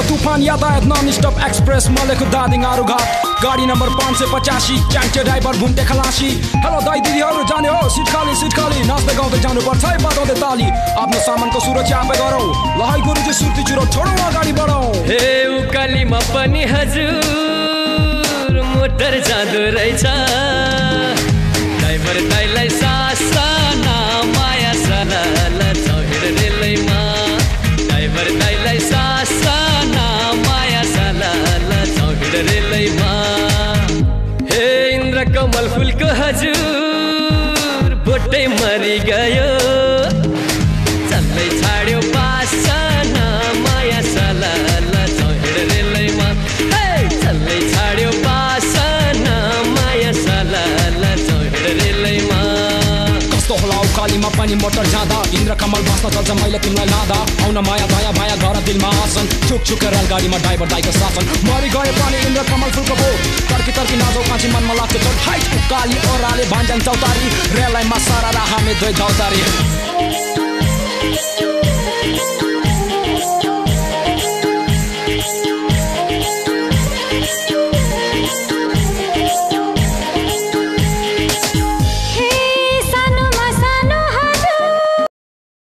तूफान यातायात non stop express मलेको दादिङारु घाट गाडी नम्बर 585 च्याङ्टे ड्राइभर घुम्टे खलासी हेलो दाइ दिदीहरु जाने हो सिट खाली नाच्दै गाउँदै जानु पर्छ है बजाउँदै ताली आफ्नो सामानको सुरक्षा आफै गरौँ ल है गुरुजी सुर्ती चुरो छोडौँ अगाडि बढौँ हे उकालीमा पनि हजुर मोटर जाँदो रहेछ ड्राइभर दाइलाई सासना माया सलाल छ रेलैमा ड्राइभर दाइलाई सासना माया सलाल छ रेलैमा हे इन्द्र कमल फुलको हजुर बोटै मरि गयो चल्दै छाड्यो बासना माया सलाल छ रेलैमा हे चल्दै छाड्यो बासना माया सलाल छ रेलैमा कस्तो होला उकालीमा पनि मोटर जाँदा इन्द्र कमल बस्न चल्छ मैले तिमीलाई लाँदा आउन माया दया माया गर दिलमा आसन छुक रेलगाडीमा ड्राइभर दाइको शासन मरि गए पनि इन्द्र कमल फुलको भो तर्की नाचौ काँची मनमा लाग्छ चोट हाइट उकाली ओह्राले भान्जन चौतारी रेललाइनमा सारा हामी दुई चौतारी